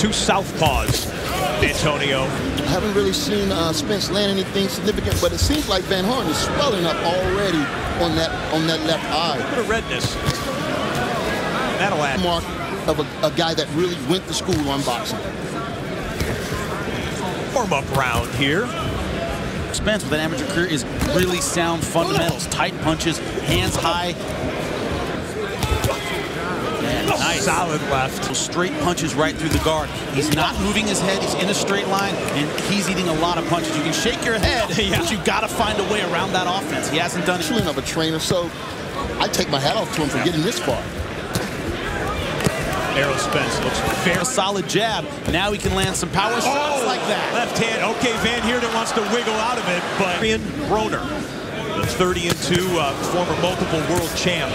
two southpaws, Antonio. I haven't really seen Spence land anything significant, but it seems like Van Horn is swelling up already on that left eye. A bit of redness. That'll add. Mark of a guy that really went to school on boxing. Warm-up round here. Spence with an amateur career is really sound fundamentals. Tight punches, hands high. And nice. Solid left. Straight punches right through the guard. He's not moving his head. He's in a straight line, and he's eating a lot of punches. You can shake your head, but you got to find a way around that offense. He hasn't done it. Of a trainer, so I take my hat off to him for getting this far. Errol Spence looks fair. A solid jab. Now he can land some power shots like that. Left hand. Okay, Van Heerden wants to wiggle out of it, but Broner, the 30-2 former multiple world champ.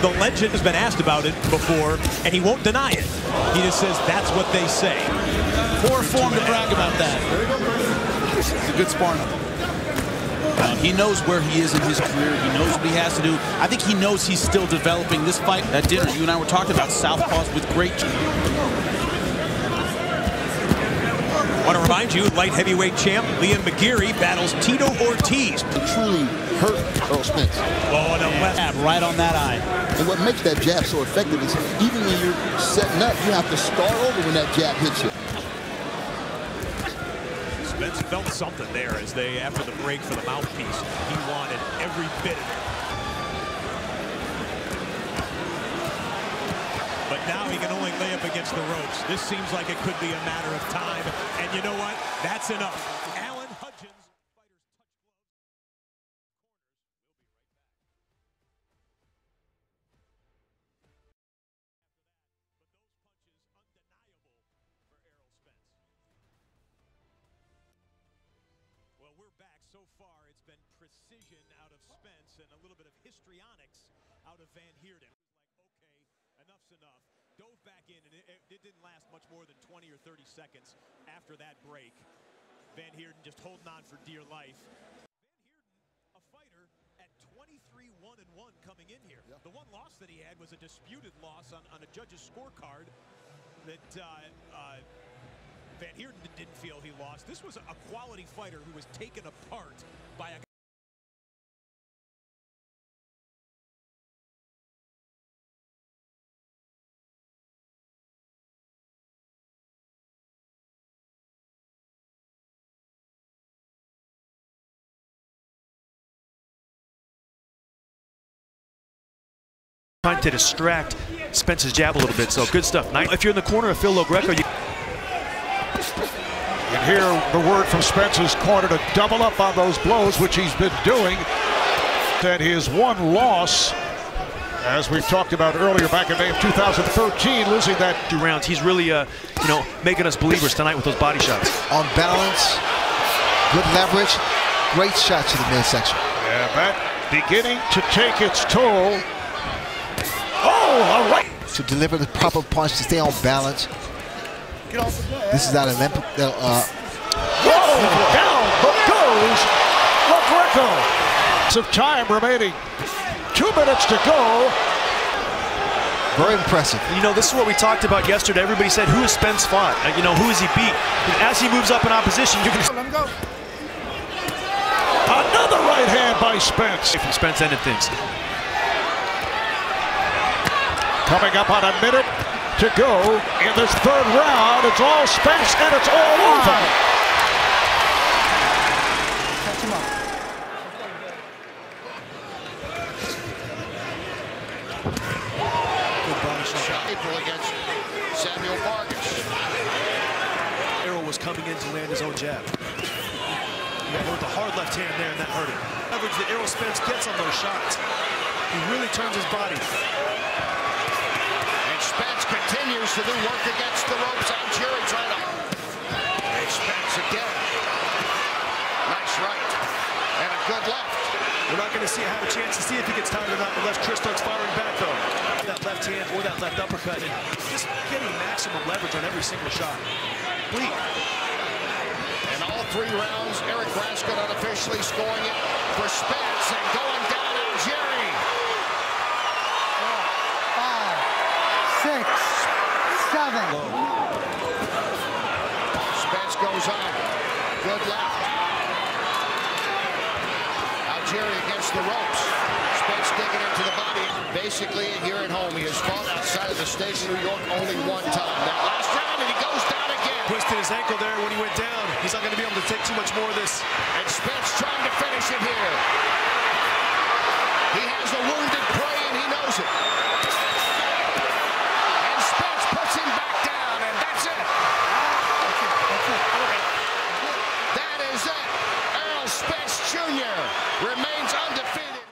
The legend has been asked about it before, and he won't deny it. He just says that's what they say. Poor form to brag about that. It's a good sparring. He knows where he is in his career. He knows what he has to do. I think he knows he's still developing. This fight at dinner, you and I were talking about southpaws with great. I want to remind you, light heavyweight champ Liam McGeary battles Tito Ortiz. It truly hurt Errol Spence. Oh, and a left jab right on that eye. And what makes that jab so effective is even when you're setting up, you have to start over when that jab hits you. Spence felt something there as they, after the break for the mouthpiece, he wanted every bit of it. But now he can only lay up against the ropes. This seems like it could be a matter of time. And you know what? That's enough. Alan Hudgens. Well, we're back. So far, it's been precision out of Spence and a little bit of histrionics out of Van Heerden. Like, okay, enough's enough. Dove back in, and it didn't last much more than 20 or 30 seconds after that break. Van Heerden just holding on for dear life. Van Heerden, a fighter at 23-1-1 coming in here. Yep. The one loss that he had was a disputed loss on a judge's scorecard that Van Heerden didn't feel he lost. This was a quality fighter who was taken apart by a trying to distract Spence's jab a little bit, so good stuff. If you're in the corner of Phil LoGreco, and here the word from Spence's corner to double up on those blows, which he's been doing. And his one loss, as we've talked about earlier, back in May of 2013, losing that 2 rounds. He's really, making us believers tonight with those body shots. On balance, good leverage, great shots to the midsection. Yeah, that beginning to take its toll. Oh, all right. To deliver the proper punch, to stay on balance. This is not Olympic. Down goes LoGreco. Some time remaining. 2 minutes to go. Very impressive. You know, this is what we talked about yesterday. Everybody said, who has Spence fought? Who has he beat? And as he moves up in opposition, you can... Let him go. Another right hand by Spence. From Spence ended things. Coming up on a minute to go in this 3rd round. It's all Spence and it's all over. Catch him up. Good body shot. April against Samuel Vargas. Errol was coming in to land his own jab. He got hit with a hard left hand there, and that hurt him. Leverage that Errol Spence gets on those shots. He really turns his body. Spence continues to do work against the ropes. Algieri trying to... Hey, Spence again. Nice right. And a good left. We're not going to have a chance to see if he gets tired or not unless Chris starts firing back, though. That left hand or that left uppercut, and just getting maximum leverage on every single shot. Bleak. And all 3 rounds, Eric Raskin unofficially scoring it for Spence and going down Algieri. 5, 6, 7. goes on. Good left. Algieri against the ropes. Spence digging into the body. Basically, here at home, he has fought outside of the state of New York only one time. That last round, and he goes down again. Twisted his ankle there when he went down. He's not going to be able to take too much more of this. And Spence trying to finish it here. He has a wounded prey, and he knows it. And Spence puts him back down, and that's it. That is it. Errol Spence Jr. remains undefeated.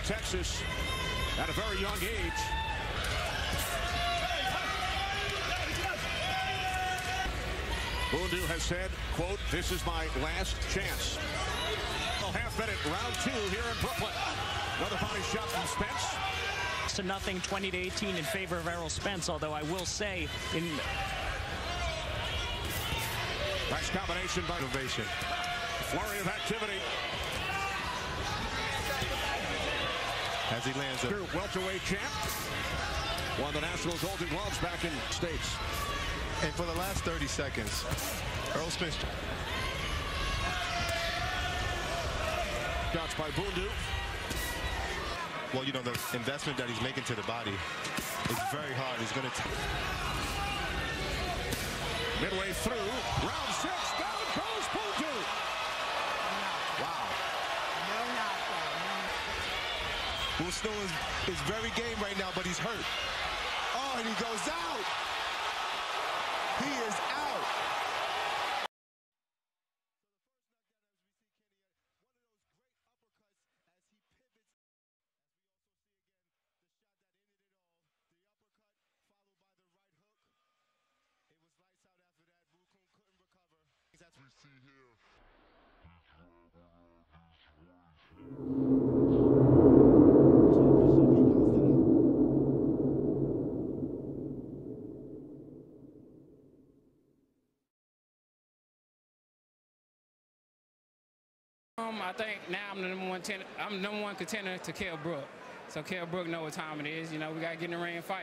Texas at a very young age. Bundu has said, quote, "This is my last chance." Half-minute round 2 here in Brooklyn. Another body shot from Spence. To nothing, 20-18 in favor of Errol Spence, although I will say in... Nice combination by Ovation. Flurry of activity. As he lands a welterweight champ, won the National Golden Gloves back in States. And for the last 30 seconds, Errol Spence. Shots by Bundu. Well, you know, the investment that he's making to the body is very hard. He's going to... Midway through, round 6, down goes Bundu. Wow. Will Snow is very game right now, but he's hurt. Oh, and he goes out. He is out. That's what we see here. I think now I'm the number one contender to Kell Brook. So Kell Brook know what time it is. You know, we got to get in the ring and fight.